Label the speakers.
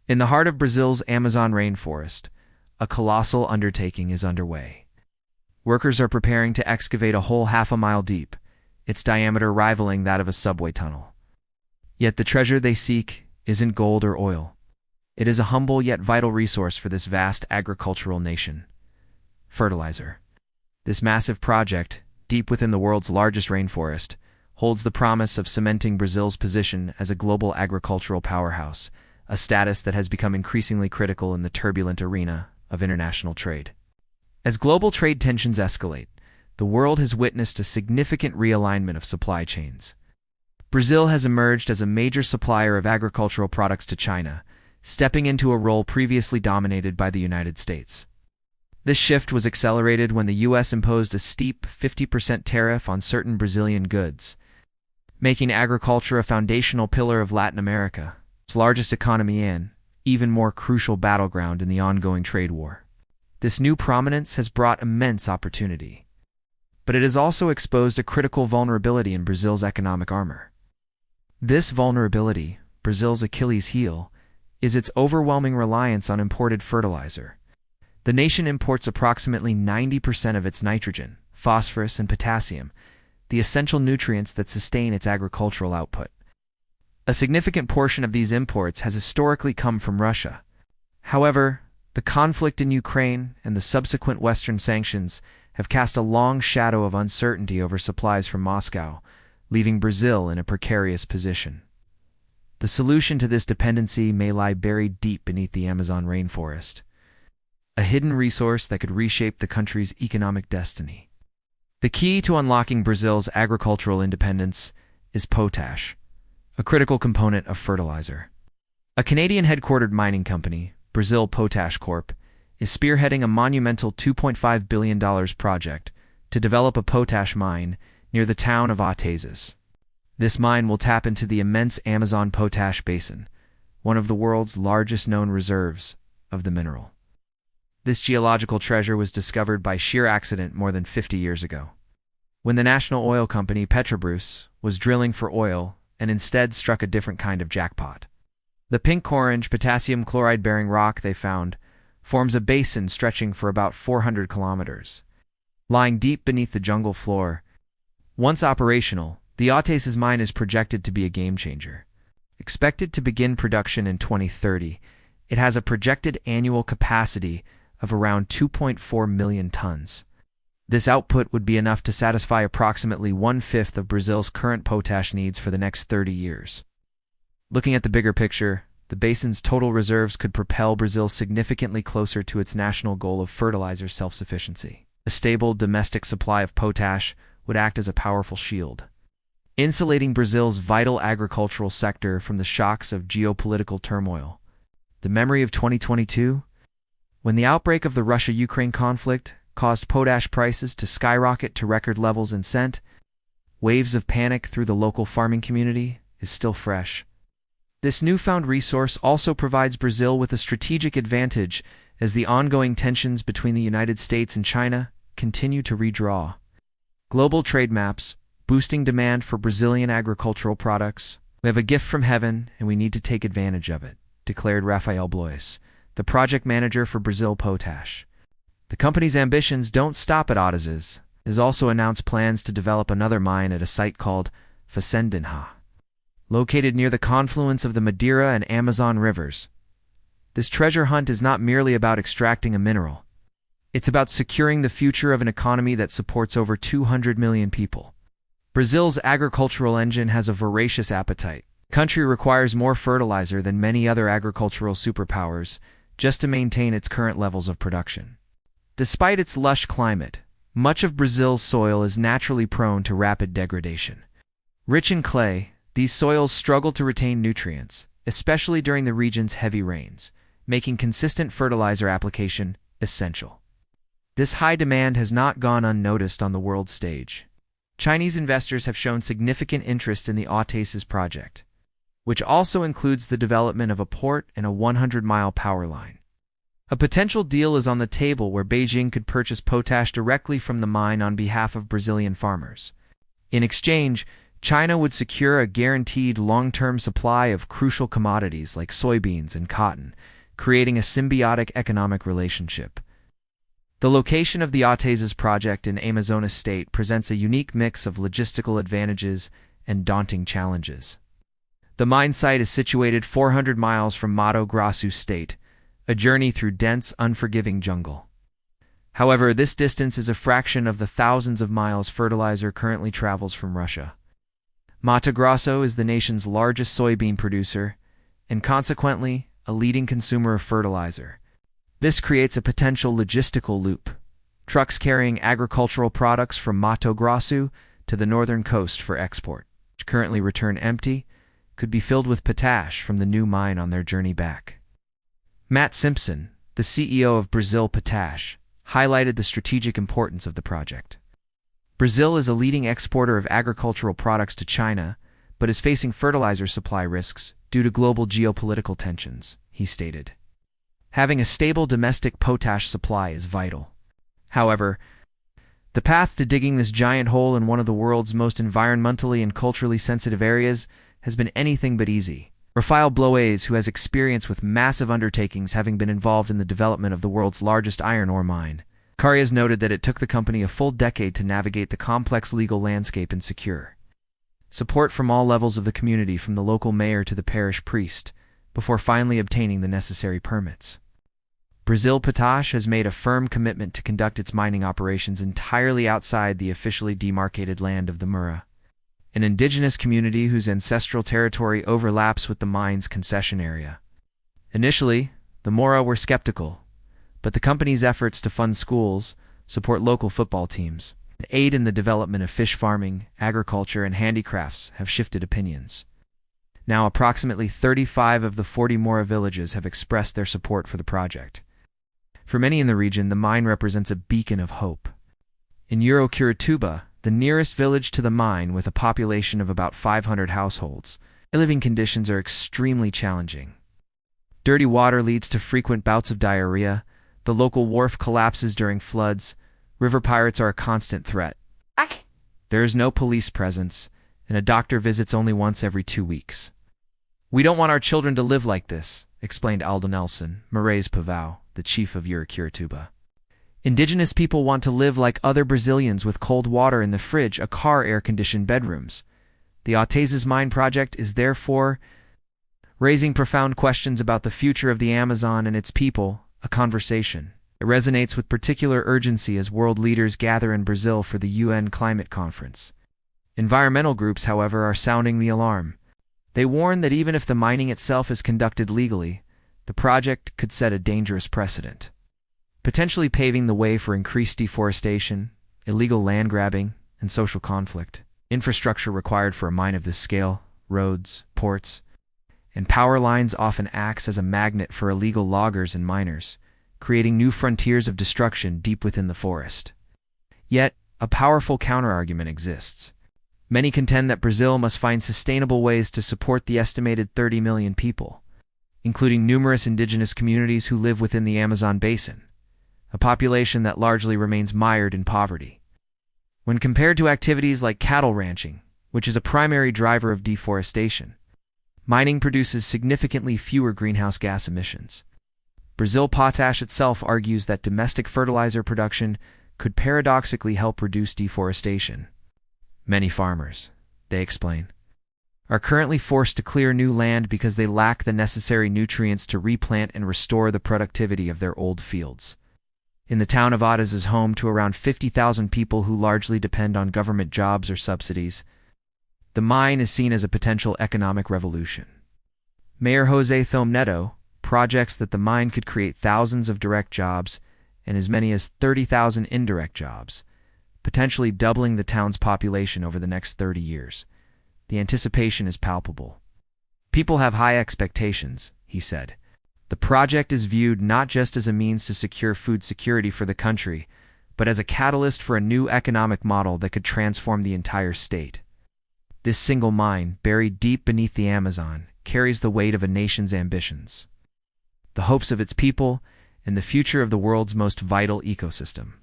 Speaker 1: In the heart of Brazil's Amazon rainforest, a colossal undertaking is underway. Workers are preparing to excavate a hole half a mile deep, its diameter rivaling that of a subway tunnel. Yet the treasure they seek isn't gold or oil. It is a humble yet vital resource for this vast agricultural nation: fertilizer. This massive project, deep within the world's largest rainforest, holds the promise of cementing Brazil's position as a global agricultural powerhouse, a status that has become increasingly critical in the turbulent arena of international trade. As global trade tensions escalate, the world has witnessed a significant realignment of supply chains. Brazil has emerged as a major supplier of agricultural products to China, stepping into a role previously dominated by the United States. This shift was accelerated when the U.S. imposed a steep 50% tariff on certain Brazilian goods, making agriculture a foundational pillar of Latin America, its largest economy and, even more crucial battleground in the ongoing trade war. This new prominence has brought immense opportunity, but it has also exposed a critical vulnerability in Brazil's economic armor. This vulnerability, Brazil's Achilles heel, is its overwhelming reliance on imported fertilizer. The nation imports approximately 90% of its nitrogen, phosphorus, and potassium, the essential nutrients that sustain its agricultural output. A significant portion of these imports has historically come from Russia. However, the conflict in Ukraine and the subsequent Western sanctions have cast a long shadow of uncertainty over supplies from Moscow, leaving Brazil in a precarious position. The solution to this dependency may lie buried deep beneath the Amazon rainforest, a hidden resource that could reshape the country's economic destiny. The key to unlocking Brazil's agricultural independence is potash, a critical component of fertilizer. A Canadian-headquartered mining company, Brazil Potash Corp., is spearheading a monumental $2.5 billion project to develop a potash mine near the town of Atezes. This mine will tap into the immense Amazon potash basin, one of the world's largest known reserves of the mineral. This geological treasure was discovered by sheer accident more than 50 years ago, when the national oil company Petrobras was drilling for oil and instead struck a different kind of jackpot. The pink-orange potassium chloride-bearing rock they found forms a basin stretching for about 400 kilometers. Lying deep beneath the jungle floor, once operational, the Atezes mine is projected to be a game-changer. Expected to begin production in 2030, it has a projected annual capacity of around 2.4 million tons. This output would be enough to satisfy approximately one-fifth of Brazil's current potash needs for the next 30 years. Looking at the bigger picture, the basin's total reserves could propel Brazil significantly closer to its national goal of fertilizer self-sufficiency. A stable domestic supply of potash would act as a powerful shield, insulating Brazil's vital agricultural sector from the shocks of geopolitical turmoil. The memory of 2022? When the outbreak of the Russia-Ukraine conflict caused potash prices to skyrocket to record levels and sent waves of panic through the local farming community, is still fresh. This newfound resource also provides Brazil with a strategic advantage as the ongoing tensions between the United States and China continue to redraw global trade maps, boosting demand for Brazilian agricultural products. We have a gift from heaven, and we need to take advantage of it, declared Rafael Blois, the project manager for Brazil Potash. The company's ambitions don't stop at Atezes. It has also announced plans to develop another mine at a site called Fazendinha, located near the confluence of the Madeira and Amazon rivers. This treasure hunt is not merely about extracting a mineral. It's about securing the future of an economy that supports over 200 million people. Brazil's agricultural engine has a voracious appetite. The country requires more fertilizer than many other agricultural superpowers just to maintain its current levels of production. Despite its lush climate, much of Brazil's soil is naturally prone to rapid degradation. Rich in clay, these soils struggle to retain nutrients, especially during the region's heavy rains, making consistent fertilizer application essential. This high demand has not gone unnoticed on the world stage. Chinese investors have shown significant interest in the Atezes project, which also includes the development of a port and a 100-mile power line. A potential deal is on the table where Beijing could purchase potash directly from the mine on behalf of Brazilian farmers. In exchange, China would secure a guaranteed long-term supply of crucial commodities like soybeans and cotton, creating a symbiotic economic relationship. The location of the Atezes project in Amazonas state presents a unique mix of logistical advantages and daunting challenges. The mine site is situated 400 miles from Mato Grosso state, a journey through dense, unforgiving jungle. However, this distance is a fraction of the thousands of miles fertilizer currently travels from Russia. Mato Grosso is the nation's largest soybean producer, and consequently, a leading consumer of fertilizer. This creates a potential logistical loop. Trucks carrying agricultural products from Mato Grosso to the northern coast for export, which currently return empty, could be filled with potash from the new mine on their journey back. Matt Simpson, the CEO of Brazil Potash, highlighted the strategic importance of the project. Brazil is a leading exporter of agricultural products to China, but is facing fertilizer supply risks due to global geopolitical tensions, he stated. Having a stable domestic potash supply is vital. However, the path to digging this giant hole in one of the world's most environmentally and culturally sensitive areas has been anything but easy. Rafael Blois, who has experience with massive undertakings having been involved in the development of the world's largest iron ore mine, Carias noted that it took the company a full decade to navigate the complex legal landscape and secure support from all levels of the community, from the local mayor to the parish priest, before finally obtaining the necessary permits. Brazil Potash has made a firm commitment to conduct its mining operations entirely outside the officially demarcated land of the Mura, an indigenous community whose ancestral territory overlaps with the mine's concession area. Initially, the Mura were skeptical, but the company's efforts to fund schools, support local football teams, and aid in the development of fish farming, agriculture, and handicrafts have shifted opinions. Now, approximately 35 of the 40 Mora villages have expressed their support for the project. For many in the region, the mine represents a beacon of hope. In Curitiba, the nearest village to the mine, with a population of about 500 households, living conditions are extremely challenging. Dirty water leads to frequent bouts of diarrhea, the local wharf collapses during floods, river pirates are a constant threat. There is no police presence, and a doctor visits only once every 2 weeks. "We don't want our children to live like this," explained Aldo Nelson, Moraes Pavão, the chief of Curitiba. "Indigenous people want to live like other Brazilians, with cold water in the fridge, a car, air-conditioned bedrooms. The Atezes mine project is therefore raising profound questions about the future of the Amazon and its people, a conversation. It resonates with particular urgency as world leaders gather in Brazil for the UN climate conference. Environmental groups, however, are sounding the alarm. They warn that even if the mining itself is conducted legally, the project could set a dangerous precedent, potentially paving the way for increased deforestation, illegal land grabbing, and social conflict. Infrastructure required for a mine of this scale, roads, ports, and power lines, often acts as a magnet for illegal loggers and miners, creating new frontiers of destruction deep within the forest. Yet, a powerful counterargument exists. Many contend that Brazil must find sustainable ways to support the estimated 30 million people, including numerous indigenous communities who live within the Amazon basin, a population that largely remains mired in poverty. When compared to activities like cattle ranching, which is a primary driver of deforestation, mining produces significantly fewer greenhouse gas emissions. Brazil Potash itself argues that domestic fertilizer production could paradoxically help reduce deforestation. Many farmers, they explain, are currently forced to clear new land because they lack the necessary nutrients to replant and restore the productivity of their old fields. In the town of Otas is home to around 50,000 people who largely depend on government jobs or subsidies. The mine is seen as a potential economic revolution. Mayor José Thome Neto projects that the mine could create thousands of direct jobs and as many as 30,000 indirect jobs, potentially doubling the town's population over the next 30 years. The anticipation is palpable. People have high expectations, he said. The project is viewed not just as a means to secure food security for the country, but as a catalyst for a new economic model that could transform the entire state. This single mine, buried deep beneath the Amazon, carries the weight of a nation's ambitions, the hopes of its people, and the future of the world's most vital ecosystem.